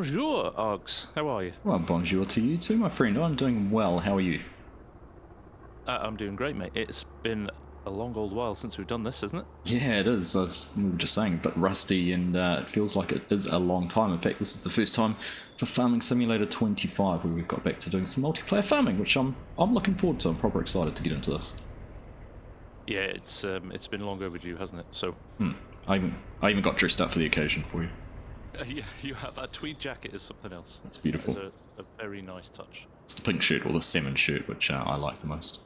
Bonjour, Args. How are you? Well, bonjour to you too, my friend. I'm doing well. How are you? I'm doing great, mate. It's been a long old while since we've done this, isn't it? Yeah, it is. We were just saying, a bit rusty, and it feels like it is a long time. In fact, this is the first time for Farming Simulator 25 where we've got back to doing some multiplayer farming, which I'm looking forward to. I'm proper excited to get into this. Yeah, it's been long overdue, hasn't it? So, I even got dressed up for the occasion for you. yeah, you have that tweed jacket is something else. That's beautiful. It's a very nice touch. It's the pink shirt or the salmon shirt, which I like the most.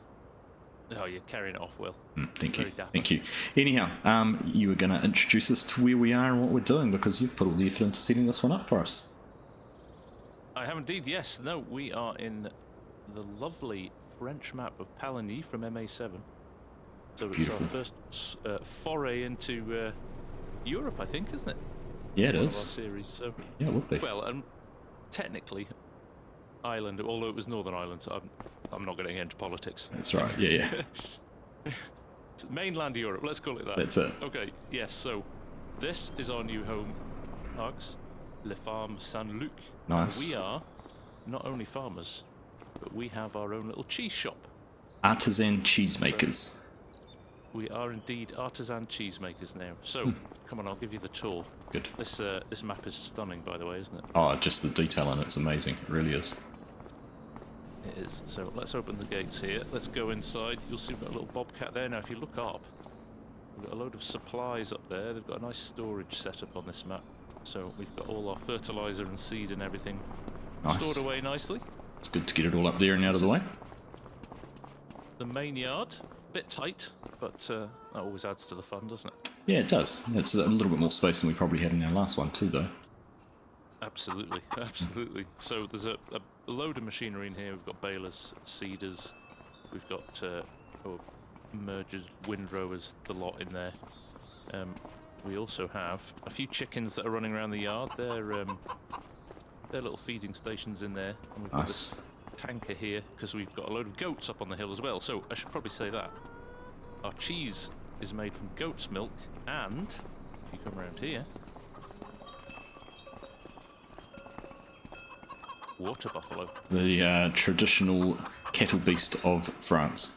Oh, you're carrying it off well. Thank you. Very dapper. Thank you. Anyhow, you were going to introduce us to where we are and what we're doing because you've put all the effort into setting this one up for us. I have indeed, yes. No, we are in the lovely French map of Pallegney from MA7. So it's Beautiful. our first foray into Europe, I think, isn't it? Yeah, it One is. of our series. So, yeah, it would be. well, technically, Ireland, although it was Northern Ireland, so I'm not getting into politics. That's right. Yeah. Mainland Europe, let's call it that. That's it. Okay, yes, so this is our new home, Args, Le Farm Saint-Luc. Nice. And we are not only farmers, but we have our own little cheese shop. Artisan Cheese Makers. We are indeed Artisan Cheese Makers now. So, come on, I'll give you the tour. Good. This map is stunning, by the way, isn't it? Oh, just the detail in it's amazing. It really is. It is. So let's open the gates here. Let's go inside. You'll see we've got a little bobcat there. Now, if you look up, we've got a load of supplies up there. They've got a nice storage setup on this map. So we've got all our fertilizer and seed and everything stored away nicely. It's good to get it all up there and out of the way. The main yard, bit tight, but that always adds to the fun, doesn't it? Yeah, it does. It's a little bit more space than we probably had in our last one too, though. Absolutely, absolutely. So there's a load of machinery in here. We've got balers, seeders, we've got mergers, windrowers, the lot in there. We also have a few chickens that are running around the yard. They're little feeding stations in there. And we've got this tanker here because we've got a load of goats up on the hill as well. So I should probably say that our cheese is made from goat's milk, and if you come around here, water buffalo. The traditional cattle beast of France.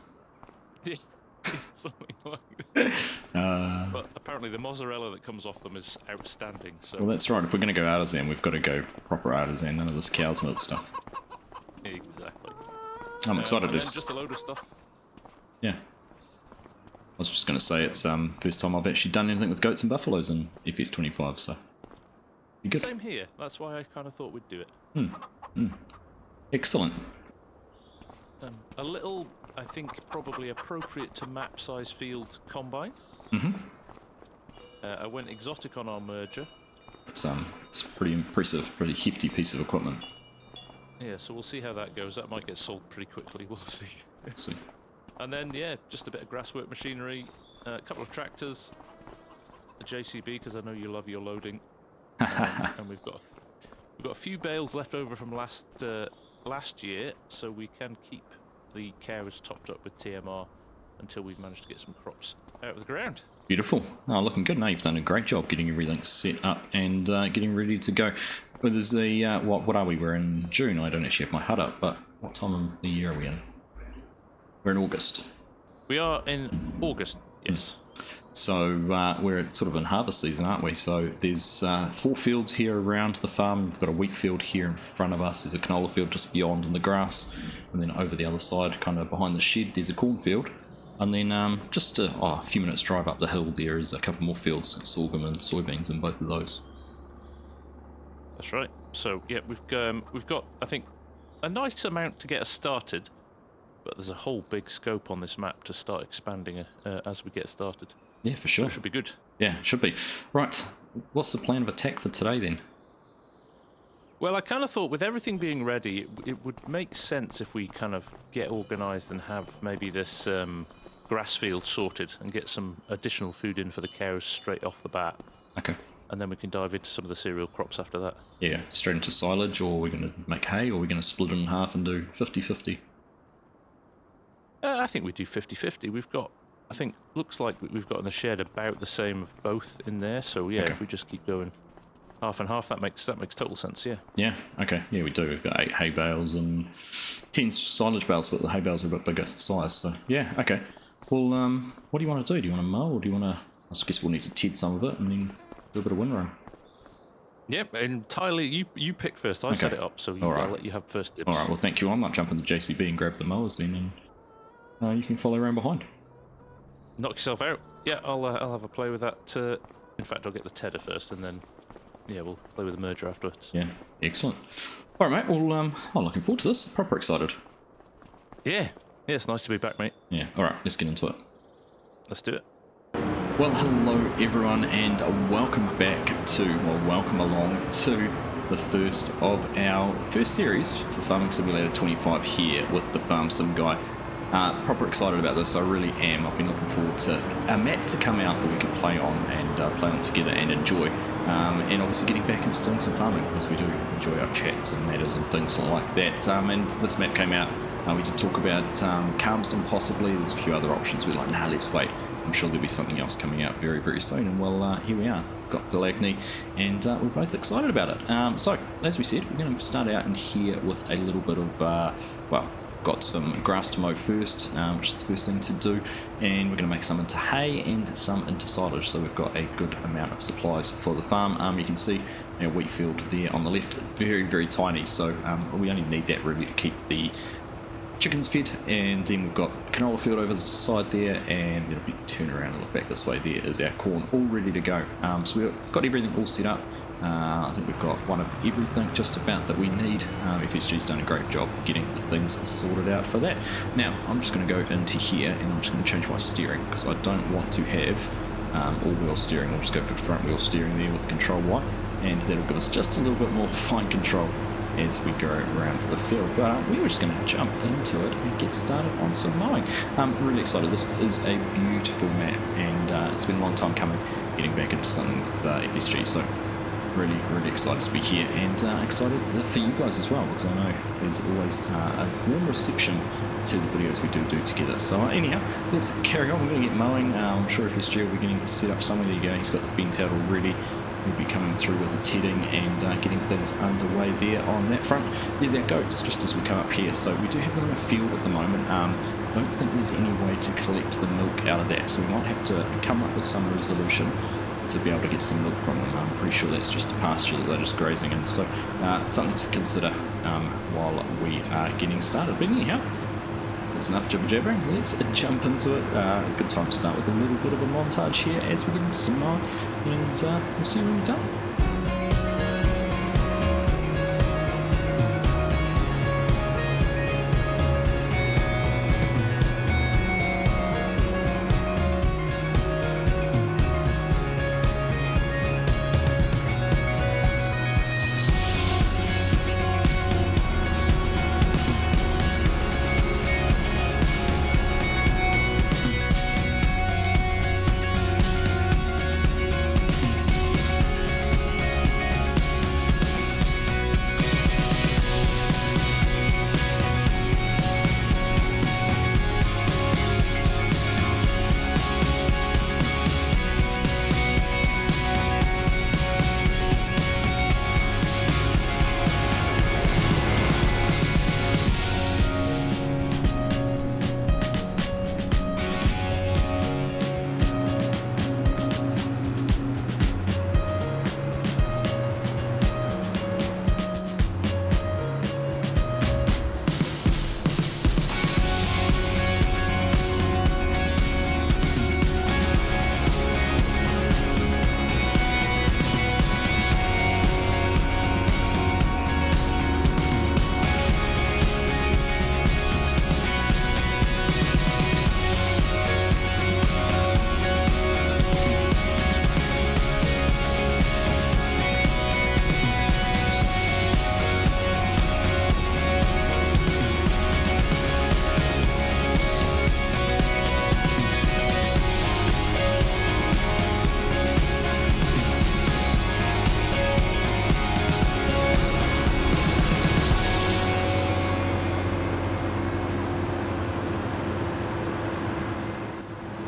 Something like that. But apparently the mozzarella that comes off them is outstanding. So well, that's right. If we're going to go artisan, we've got to go proper artisan. None of this cow's milk stuff. Exactly. I'm excited. And then just a load of stuff. Yeah. I was just going to say it's first time I've actually done anything with goats and buffaloes in FS25, so you good. Same here. That's why I kind of thought we'd do it. Excellent. A little, I think, probably appropriate to map size field combine. I went exotic on our merger. It's pretty impressive, pretty hefty piece of equipment. Yeah, so we'll see how that goes. That might get sold pretty quickly. We'll see. Let's see. And then, yeah, just a bit of grasswork machinery, a couple of tractors, a JCB because I know you love your loading, and we've got a few bales left over from last year, so we can keep the cows topped up with TMR until we've managed to get some crops out of the ground. Beautiful. Oh, looking good. Now you've done a great job getting everything set up and getting ready to go. Well, there's the what are we? We're in June. I don't actually have my HUD up, but what time of the year are we in? We're in August. We are in August, yes. So we're sort of in harvest season, aren't we? So there's 4 fields here around the farm. We've got a wheat field here in front of us. There's a canola field just beyond in the grass. And then over the other side, kind of behind the shed, there's a cornfield. And then just a few minutes drive up the hill, there is a couple more fields, sorghum and soybeans in both of those. That's right. So yeah, we've got I think a nice amount to get us started, but there's a whole big scope on this map to start expanding as we get started. Yeah, for sure. So it should be good. Yeah, should be. Right, what's the plan of attack for today then? Well, I kind of thought with everything being ready, it would make sense if we kind of get organised and have maybe this grass field sorted and get some additional food in for the cows straight off the bat. Okay. And then we can dive into some of the cereal crops after that. Yeah, straight into silage, or we're going to make hay, or we're going to split it in half and do 50-50? I think we do 50-50. We've got, I think, looks like we've got in the shed about the same of both in there. So yeah, Okay. if we just keep going half and half. That makes total sense. Yeah. Yeah, okay. Yeah, we do. We've got 8 hay bales and 10 silage bales, but the hay bales are a bit bigger size. So, yeah, okay. Well, what do you want to do? Do you want to mow, or do you want to... I guess we'll need to TED some of it and then do a bit of windrow. Yep, entirely. You pick first. I set it up, so I'll let you have first dibs. All right, well, thank you. I might jump in the JCB and grab the mowers then, and you can follow around behind. Knock yourself out. Yeah, I'll have a play with that. In fact, I'll get the tedder first, and then we'll play with the merger afterwards. Yeah, excellent. All right, mate. Well, I'm looking forward to this. Proper excited. Yeah, it's nice to be back, mate. Yeah. All right, let's get into it. Let's do it. Well, hello everyone, and welcome along to the first of our first series for Farming Simulator 25 here with the FarmSim Guy. Proper excited about this, I really am. I've been looking forward to a map to come out that we can play on and play on together and enjoy. And obviously getting back into doing some farming, because we do enjoy our chats and matters and things like that. And this map came out, we did talk about Calmston possibly. There's a few other options. We're like, nah, let's wait. I'm sure there'll be something else coming out very, very soon. And well, here we are. Got Pallegney, and we're both excited about it. So, as we said, we're going to start out in here with a little bit of, got some grass to mow first, which is the first thing to do, and we're going to make some into hay and some into silage, so we've got a good amount of supplies for the farm. You can see our wheat field there on the left, very, very tiny, so we only need that really to keep the chickens fed, and then we've got canola field over the side there, and then if we turn around and look back this way, there is our corn all ready to go. So we've got everything all set up. I think we've got one of everything just about that we need. FSG's done a great job getting the things sorted out for that. Now I'm just going to go into here and I'm just going to change my steering, because I don't want to have all-wheel steering. I'll just go for front wheel steering there with the control Y, and that'll give us just a little bit more fine control as we go around the field. But we were just going to jump into it and get started on some mowing. I'm really excited. This is a beautiful map, and it's been a long time coming, getting back into something with FSG, so really, really excited to be here, and excited for you guys as well, because I know there's always a warm reception to the videos we do together. So anyhow, let's carry on. We're going to get mowing. I'm sure FSG will be getting set up somewhere. There you go, he's got the fence out already. We'll be coming through with the tedding and getting things underway there on that front. There's our goats just as we come up here. So we do have them in a field at the moment. I don't think there's any way to collect the milk out of that, so we might have to come up with some resolution to be able to get some milk from them. I'm pretty sure that's just a pasture that they're just grazing in, so something to consider while we are getting started. But anyhow, that's enough jibber jabbering. Let's jump into it. A good time to start with a little bit of a montage here as we get into some mowing, and we'll see you when we're done.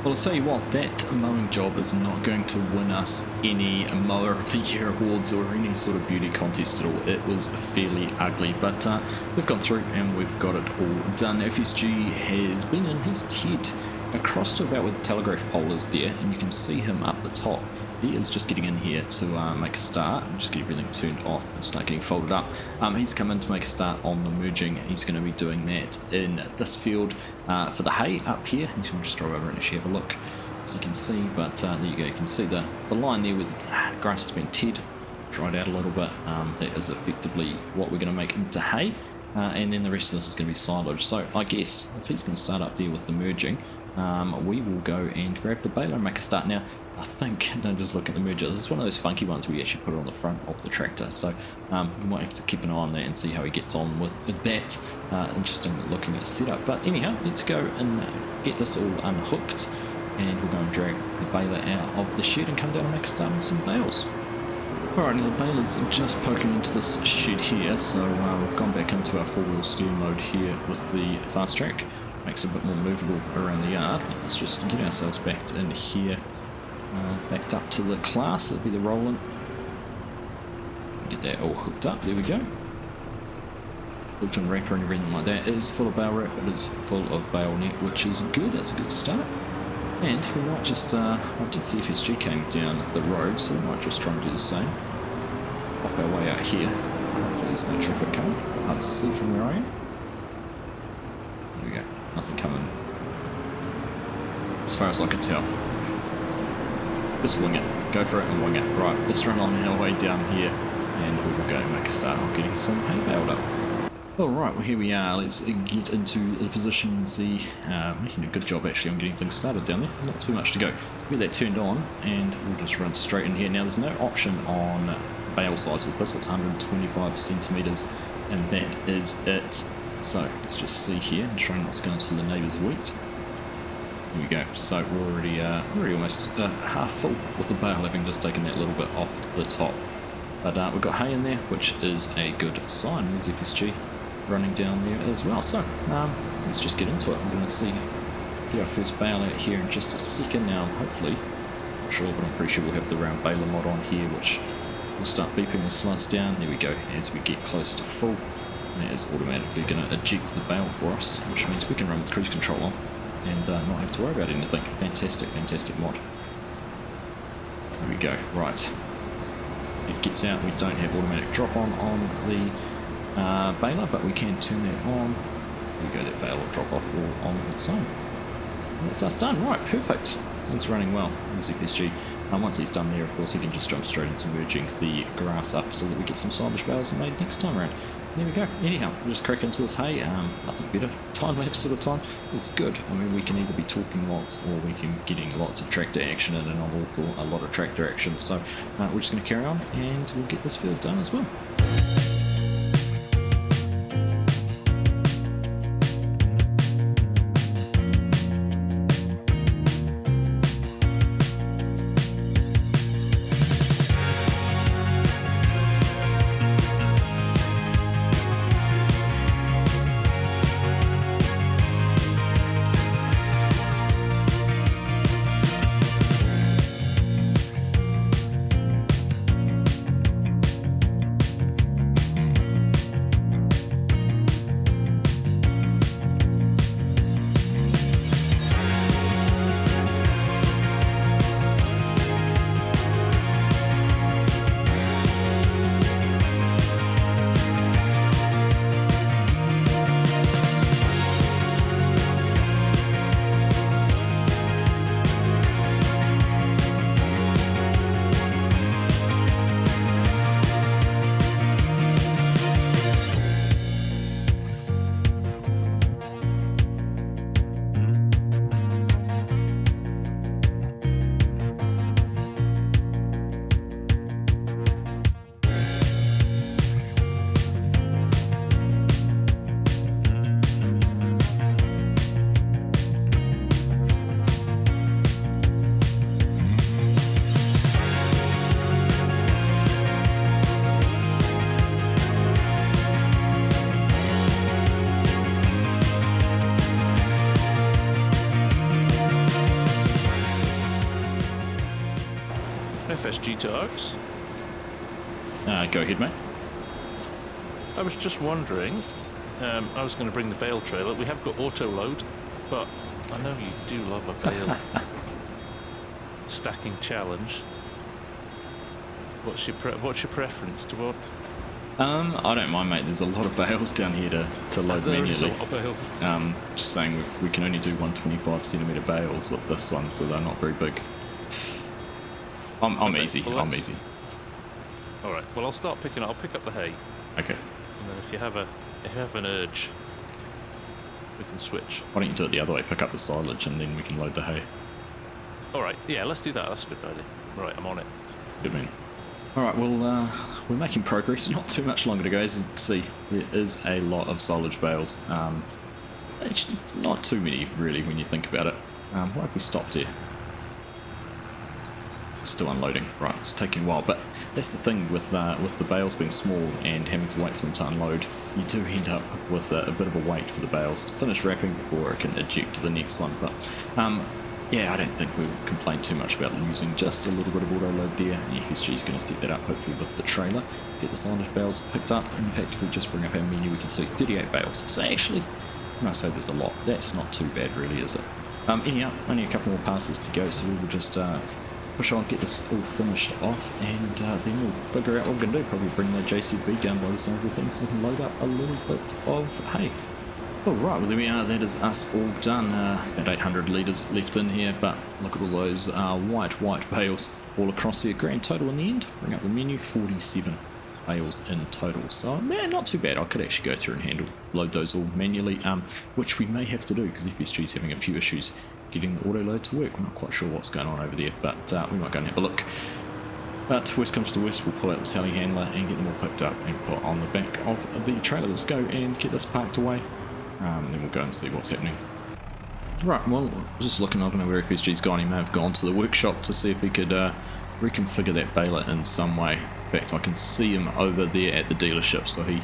Well, I'll tell you what, that mowing job is not going to win us any Mower of the Year awards or any sort of beauty contest at all. It was fairly ugly, but we've gone through and we've got it all done. FSG has been in his TED across to about where the telegraph pole is there, and you can see him up the top. He is just getting in here to make a start, just get everything turned off and start getting folded up. He's come in to make a start on the merging. He's going to be doing that in this field for the hay up here. You can just drive over and actually have a look, so you can see. But there you go, you can see the line there where the grass has been teared, dried out a little bit. That is effectively what we're going to make into hay. And then the rest of this is going to be silage. So I guess if he's going to start up there with the merging, we will go and grab the baler and make a start. Now, I think, don't just look at the merger, this is one of those funky ones where you actually put it on the front of the tractor, so we might have to keep an eye on that and see how he gets on with that. Interesting looking at setup. But anyhow, let's go and get this all unhooked, and we'll go and drag the baler out of the shed and come down and make a start on some bales. Alright, now the baler's just poking into this shed here, so we've gone back into our 4-wheel steer mode here with the fast track. Makes it a bit more movable around the yard. Let's just get ourselves backed in here, backed up to the class. That'll be the rolling. Get that all hooked up. There we go. Built-in wrapper and everything like that. It is full of bale wrap. It is full of bale net, which is good. That's a good start. And we might just, I did see FSG came down the road, so we might just try and do the same. Pop our way out here. Hopefully there's no traffic coming. Hard to see from where I am. There we go. Nothing coming as far as I can tell. Just wing it. Go for it and wing it. Right, let's run on our way down here and we will go and make a start on getting some hay baled up. Alright, well here we are. Let's get into the position and see, making a good job actually on getting things started down there. Not too much to go. Get that turned on and we'll just run straight in here. Now there's no option on bale size with this. It's 125 centimetres and that is it. So let's just see here and show what's going to the neighbour's wheat. Here we go. So we're already almost half full with the bale, having just taken that little bit off the top. But we've got hay in there, which is a good sign. There's FSG running down there as well. So let's just get into it. I'm going to get our first bale out here in just a second now. Hopefully, not sure, but I'm pretty sure we'll have the round baler mod on here, which will start beeping and slice down. There we go. As we get close to full, that is automatically going to eject the bale for us, which means we can run with cruise control on and not have to worry about anything. Fantastic, fantastic mod. There we go. Right. It gets out. We don't have automatic drop on the baler, but we can turn that on. There we go. That bale will drop off all on its own. And that's us done. Right. Perfect. It's running well. There's FSG. Once he's done there, of course, he can just jump straight into merging the grass up so that we get some silage bales made next time around. There we go. Anyhow, we'll just crack into this hay. Nothing better. Time lapse sort of time. It's good. I mean, we can either be talking lots or we can getting lots of tractor action in, and I'm all for a lot of tractor action. So we're just going to carry on and we'll get this field done as well. FSG to Args. Go ahead, mate. I was just wondering, I was going to bring the bale trailer. We have got auto load, but I know you do love a bale stacking challenge. What's your preference to what? I don't mind, mate. There's a lot of bales down here to load There manually. is a lot of bales. Just saying, we can only do 125cm bales with this one, so they're not very big. I'm Okay, easy. well, I'm easy. All right. Well, I'll start picking. I'll pick up the hay, Okay. and then if you have an urge, we can switch. Why don't you do it the other way? Pick up the silage, and then we can load the hay. All right. Yeah, let's do that. That's a good idea. Right, I'm on it. Good man. All right. Well, we're making progress. Not too much longer to go. As you can see, there is a lot of silage bales. Actually, it's not too many really when you think about it. Why have we stopped here? Still unloading. Right, it's taking a while, but that's the thing with the bales being small and having to wait for them to unload. You do end up with a bit of a wait for the bales to finish wrapping before it can eject to the next one. But yeah, I don't think we'll complain too much about using just a little bit of auto load there. FSG is going to set that up hopefully with the trailer, get the silage bales picked up. In fact, if we just bring up our menu, we can see 38 bales. So actually, when I say there's a lot, that's not too bad really, is it? Anyhow, only a couple more passes to go, so we will just push on, get this all finished off, and then we'll figure out what we're going to do. Probably bring the JCB down by the sounds of things and load up a little bit of hay. Alright, well there we are, that is us all done. About 800 litres left in here, but look at all those white bales all across there. Grand total in the end, bring up the menu, 47 bales in total. So man, not too bad. I could actually go through and load those all manually, which we may have to do because FSG is having a few issues getting the auto load to work. We're not quite sure what's going on over there, but we might go and have a look. But worst comes to worst, we'll pull out the telehandler and get them all picked up and put on the back of the trailer. Let's go and get this parked away, and then we'll go and see what's happening. Right, well, just looking, I don't know where FSG's gone. He may have gone to the workshop to see if he could reconfigure that baler in some way. In fact, I can see him over there at the dealership, so he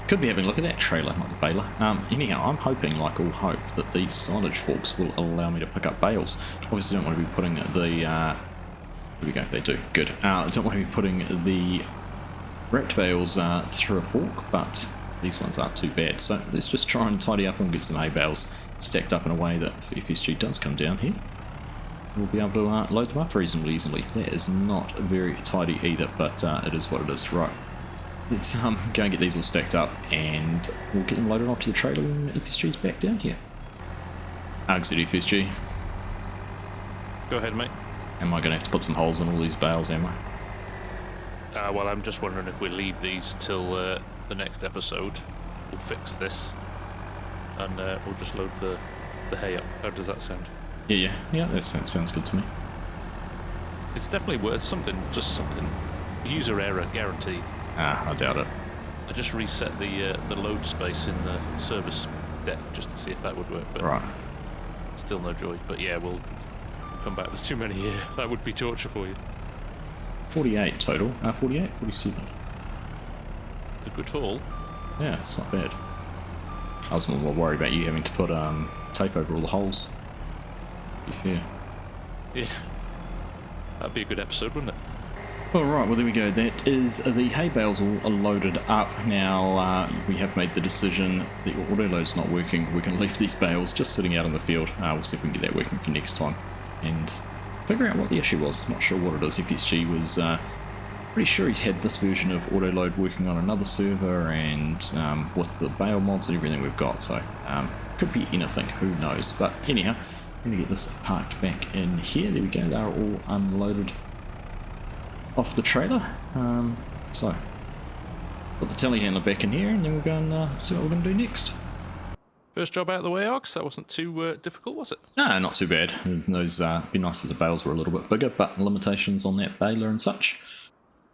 could be having a look at that trailer, not the baler. Anyhow, I'm hoping, like all hope, that these silage forks will allow me to pick up bales. Obviously, don't want to be putting the... there we go, they do, good. I don't want to be putting the wrapped bales through a fork, but these ones aren't too bad. So let's just try and tidy up and get some hay bales stacked up in a way that if FSG does come down here, we'll be able to load them up reasonably easily. That is not very tidy either, but it is what it is. Right. Let's go and get these all stacked up and we'll get them loaded onto the trailer when FSG's back down here. Argsy FSG. Go ahead, mate. Am I going to have to put some holes in all these bales, am I? Well, I'm just wondering if we leave these till the next episode. We'll fix this and we'll just load the hay up. How does that sound? Yeah, that sounds good to me. It's definitely worth something, just something. User error, guaranteed. I doubt it. I just reset the load space in the service deck just to see if that would work, but right. Still no joy. But yeah, we'll come back. There's too many here. That would be torture for you. 48 total. 48, 47. A good haul. Yeah, it's not bad. I was more worried about you having to put tape over all the holes. To be fair. Yeah. That'd be a good episode, wouldn't it? Alright, well there we go. That is the hay bales all loaded up. Now we have made the decision the auto load's not working. We're going to leave these bales just sitting out in the field. We'll see if we can get that working for next time and figure out what the issue was. Not sure what it is. FSG was pretty sure he's had this version of auto load working on another server and with the bale mods and everything we've got. So could be anything, who knows. But anyhow, I'm going to get this parked back in here. There we go. They're all unloaded off the trailer. So put the telehandler back in here and then we'll go and see what we're going to do next. First job out of the way, Args. That wasn't too difficult, was it? No, not too bad. Those be nice if the bales were a little bit bigger, but limitations on that baler and such.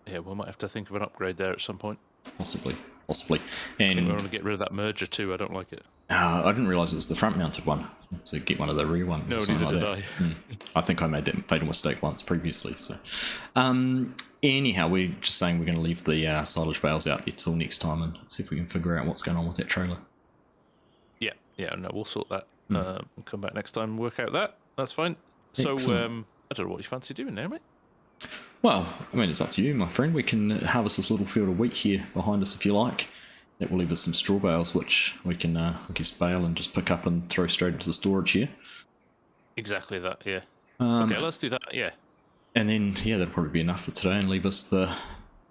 Yeah, we might have to think of an upgrade there at some point. Possibly. And And we're going to get rid of that merger too. I don't like it. I didn't realise it was the front-mounted one. To get one of the rear ones. No, or something neither like did that. I think I made that fatal mistake once previously. So, anyhow, we're just saying we're going to leave the silage bales out there till next time and see if we can figure out what's going on with that trailer. Yeah, no, we'll sort that. We'll come back next time and work out that. That's fine. So, Excellent. I don't know what you fancy doing now, mate. Well, I mean, it's up to you, my friend. We can harvest this little field of wheat here behind us if you like. That will leave us some straw bales, which we can, I guess, bale and just pick up and throw straight into the storage here. Exactly that, yeah. Okay, let's do that, yeah. And then, yeah, that'll probably be enough for today and leave us the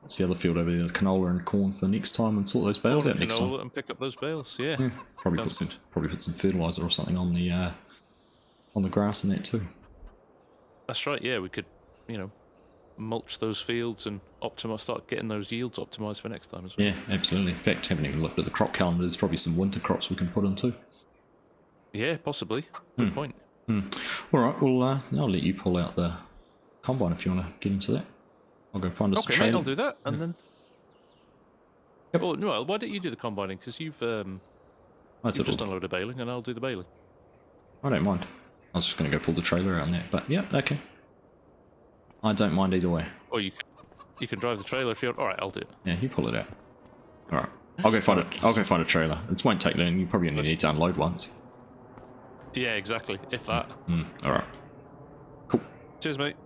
other field over there, the canola and corn for next time, and sort those bales out next time. And pick up those bales, yeah. Probably put some fertilizer or something on the grass and that too. That's right, yeah, we could, mulch those fields and start getting those yields optimized for next time as well. Yeah, absolutely. In fact, haven't even looked at the crop calendar. There's probably some winter crops we can put in too. Yeah, possibly. Good point. All right, well, I'll let you pull out the combine if you want to get into that. I'll go find us a trailer. Okay, I'll do that, and then... Yep. Well, no, why don't you do the combining? Because you've just unloaded baling, and I'll do the baling. I don't mind. I was just going to go pull the trailer out on that, but yeah, okay. I don't mind either way. Or you can drive the trailer if you want. All right, I'll do it. Yeah, you pull it out. All right, I'll go find a trailer. It won't take long. You probably only need to unload once. Yeah, exactly. If that. All right. Cool. Cheers, mate.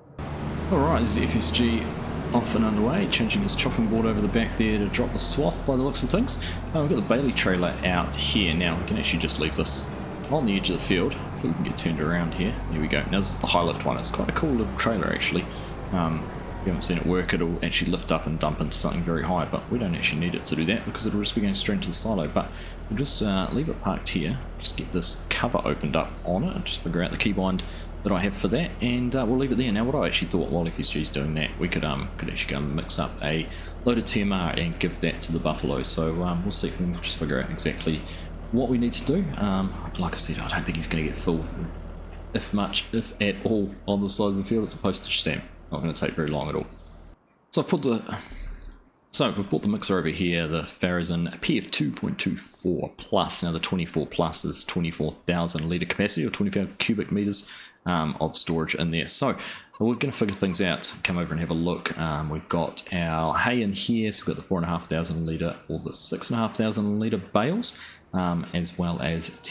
All right, this is FSG off and underway, changing his chopping board over the back there to drop the swath by the looks of things. We've got the Bailey trailer out here now. We can actually just leave this on the edge of the field. We can get turned around here. Here we go. Now this is the high lift one. It's quite a cool little trailer actually. If you haven't seen it work, it'll actually lift up and dump into something very high, but we don't actually need it to do that because it'll just be going straight into the silo. But we'll just leave it parked here, just get this cover opened up on it, and just figure out the keybind that I have for that, and we'll leave it there. Now what I actually thought while FSG's doing that, we could actually go and mix up a load of TMR and give that to the buffalo. So we'll see, we'll just figure out exactly what we need to do. Like I said, I don't think he's going to get full, if much, if at all, on the size of the field. It's a postage stamp. Not going to take very long at all. So we've brought the mixer over here, the Artisan PF 2.24 plus. Now the 24 plus is 24,000 litre capacity, or 25 cubic metres of storage in there. So we're going to figure things out, come over and have a look. We've got our hay in here, so we've got the 4,500 litre or the 6,500 litre bales, as well as the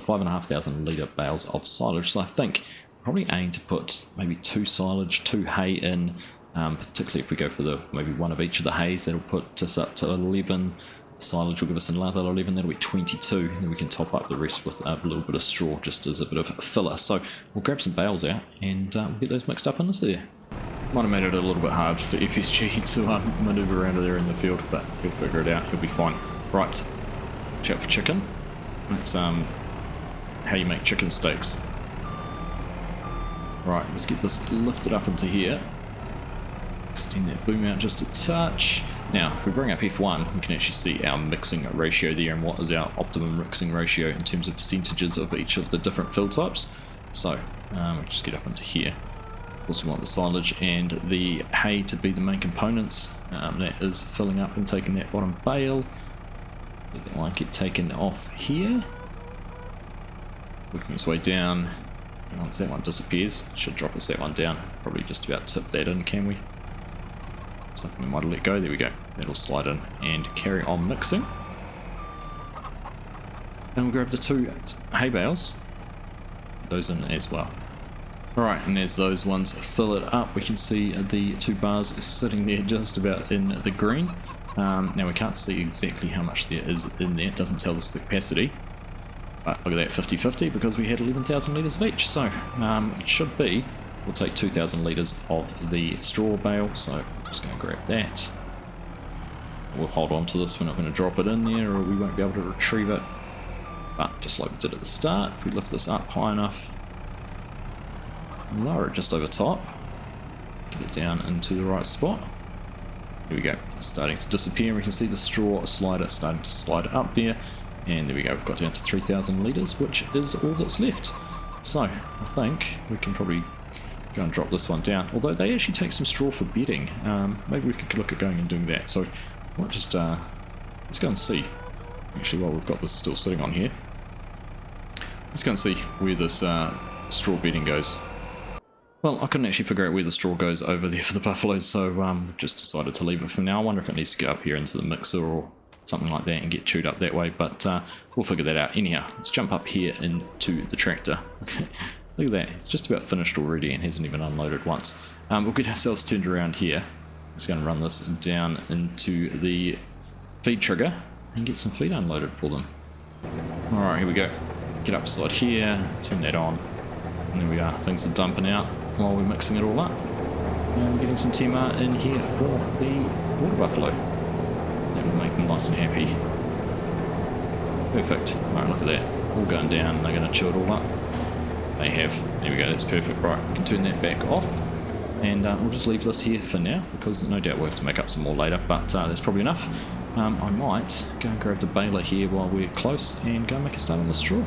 5,500 litre bales of silage. So I think probably aim to put maybe 2 silage, 2 hay in, particularly if we go for maybe one of each of the hays. That'll put us up to 11. Silage will give us another 11, that'll be 22, and then we can top up the rest with a little bit of straw just as a bit of filler. So we'll grab some bales out and we'll get those mixed up into there. Might have made it a little bit hard for FSG to manoeuvre around there in the field, but he'll figure it out, he'll be fine. Right, watch out for chicken. That's how you make chicken steaks. Right, let's get this lifted up into here. Extend that boom out just a touch. Now, if we bring up F1, we can actually see our mixing ratio there and what is our optimum mixing ratio in terms of percentages of each of the different fill types. So, we'll just get up into here. Also, we want the silage and the hay to be the main components. That is filling up and taking that bottom bale. Let that one get taken off here. Working its way down. Once that one disappears, should drop us that one down. Probably just about tip that in, can we? So we might have let go. There we go. That'll slide in and carry on mixing. And we'll grab the 2 hay bales. Those in as well. Alright, and as those ones fill it up, we can see the 2 bars sitting there just about in the green. Now we can't see exactly how much there is in there. It doesn't tell us the capacity. But look at that, 50-50, because we had 11,000 litres of each. So it should be, we'll take 2,000 litres of the straw bale. So I'm just going to grab that. We'll hold on to this, we're not going to drop it in there or we won't be able to retrieve it. But just like we did at the start, if we lift this up high enough, lower it just over top, get it down into the right spot. Here we go, it's starting to disappear. We can see the straw slider starting to slide up there. And there we go, we've got down to 3,000 litres, which is all that's left. So, I think we can probably go and drop this one down. Although they actually take some straw for bedding. Maybe we could look at going and doing that. So, I might just, let's go and see. Actually, while we've got this still sitting on here. Let's go and see where this straw bedding goes. Well, I couldn't actually figure out where the straw goes over there for the buffaloes, so we've just decided to leave it for now. I wonder if it needs to go up here into the mixer or something like that and get chewed up that way, but we'll figure that out. Anyhow, let's jump up here into the tractor. Look at that, it's just about finished already and hasn't even unloaded once. We'll get ourselves turned around here. Just going to run this down into the feed trigger and get some feed unloaded for them. Alright, here we go. Get upside here, turn that on, and there we are. Things are dumping out while we're mixing it all up. And we're getting some TMR in here for the water buffalo. That will make them nice and happy. Perfect. Alright, look at that. All going down, they're going to chill it all up. They have. There we go, that's perfect. Right, we can turn that back off. And we'll just leave this here for now, because no doubt we'll have to make up some more later, but that's probably enough. I might go and grab the baler here while we're close and go and make a start on the straw.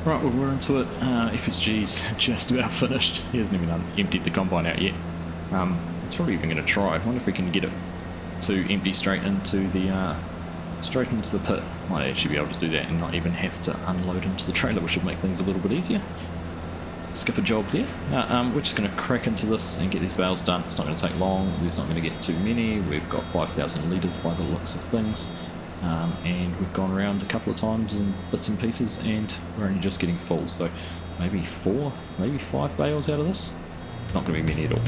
Right, well, we're into it. FSG's just about finished. He hasn't even emptied the combine out yet. It's probably even going to try. I wonder if we can get it to empty straight into the pit. Might actually be able to do that and not even have to unload into the trailer, which should make things a little bit easier. Skip a job there. We're just going to crack into this and get these bales done. It's not going to take long. There's not going to get too many. We've got 5,000 litres by the looks of things. And we've gone around a couple of times in bits and pieces, and we're only just getting full. So maybe 4, maybe 5 bales out of this. Not going to be many at all.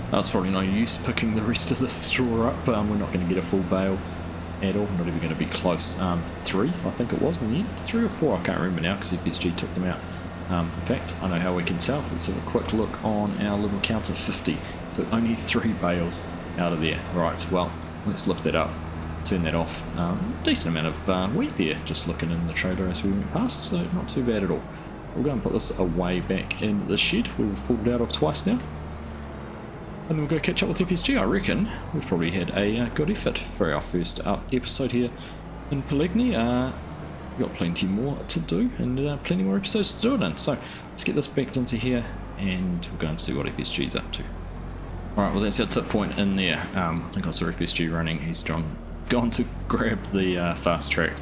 That's probably no use picking the rest of the straw up. We're not going to get a full bale at all. Not even going to be close. 3, I think it was in the end. 3 or 4, I can't remember now because FSG took them out. In fact, I know how we can tell. Let's have a quick look on our little count of 50. So only 3 bales out of there. Right, well, let's lift that up. Turn that off. Decent amount of wheat there, just looking in the trailer as we went past, so not too bad at all. We'll go and put this away back in the shed. We've pulled it out of twice now. And then we'll go catch up with FSG. I reckon we've probably had a good effort for our first episode here in Pallegney. We've got plenty more to do and plenty more episodes to do it in. So let's get this backed into here and we'll go and see what FSG's up to. Alright, well that's our tip point in there. I think I saw FSG running. He's gone to grab the fast track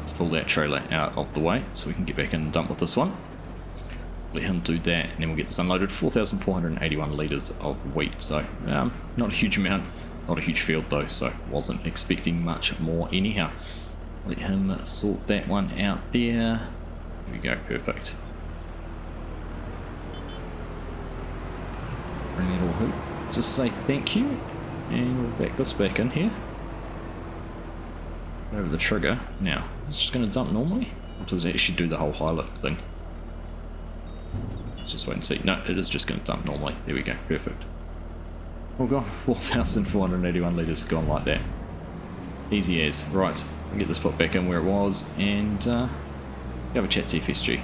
to pull that trailer out of the way so we can get back in and dump with this one. Let him do that and then we'll get this unloaded. 4,481 litres of wheat, so not a huge amount, not a huge field though, so wasn't expecting much more anyhow. Let him sort that one out there. There we go, perfect. Bring it all hoop. Just say thank you and we'll back this back in here. Over the trigger. Now, is this just going to dump normally? Or does it actually do the whole high lift thing? Let's just wait and see. No, it is just going to dump normally. There we go, perfect. Oh god, 4,481 litres gone like that. Easy as. Right, I'll get this put back in where it was and have a chat to FSG.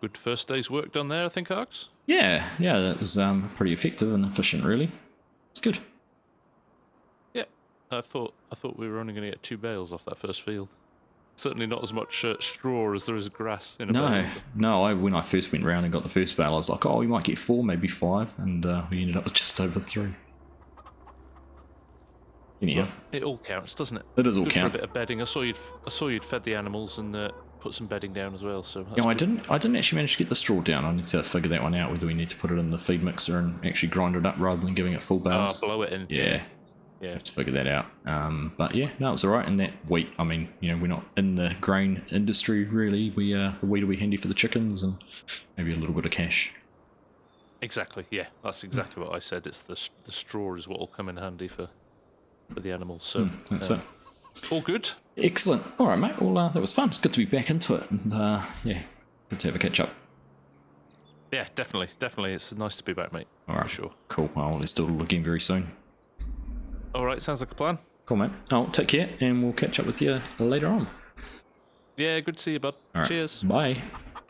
Good first day's work done there, I think, Args? Yeah, that was pretty effective and efficient, really. It's good. Yeah, I thought we were only going to get 2 bales off that first field. Certainly not as much straw as there is grass in a bale. No, when I first went round and got the first bale, I was like, oh, we might get 4, maybe 5, and we ended up with just over 3. Anyhow. Well, it all counts, doesn't it? It does all good count. For a bit of bedding. I saw you'd fed the animals and put some bedding down as well. So no, I didn't actually manage to get the straw down. I need to figure that one out, whether we need to put it in the feed mixer and actually grind it up rather than giving it full bales. Blow it in. Yeah. Have to figure that out. But yeah, no, it was alright. And that wheat, I mean, we're not in the grain industry really. The wheat will be handy for the chickens and maybe a little bit of cash. Exactly. Yeah, that's exactly what I said. It's the straw is what will come in handy for the animals. So that's it. All good. Excellent. All right, mate. Well, that was fun. It's good to be back into it, and yeah, good to have a catch up. Yeah, definitely. It's nice to be back, mate. All right, for sure. Cool. Well, let's do it all again very soon. All right, sounds like a plan. Cool, mate. Oh, take care, and we'll catch up with you later on. Yeah, good to see you, bud. All right. Cheers. Bye.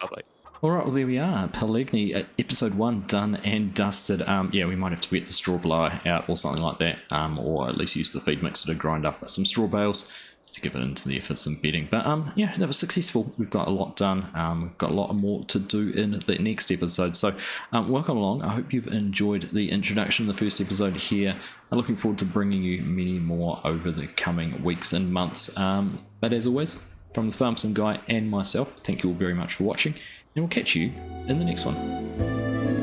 Bye. All right, well, there we are. Pallegney, episode 1 done and dusted. Yeah, we might have to get the straw blower out or something like that, or at least use the feed mixer to grind up some straw bales. to give it into the FSM bedding. But yeah, that was successful. We've got a lot done. We've got a lot more to do in the next episode. So welcome along. I hope you've enjoyed the introduction, the first episode here. I'm looking forward to bringing you many more over the coming weeks and months. But as always, from the FarmSim Guy and myself, thank you all very much for watching, and we'll catch you in the next one.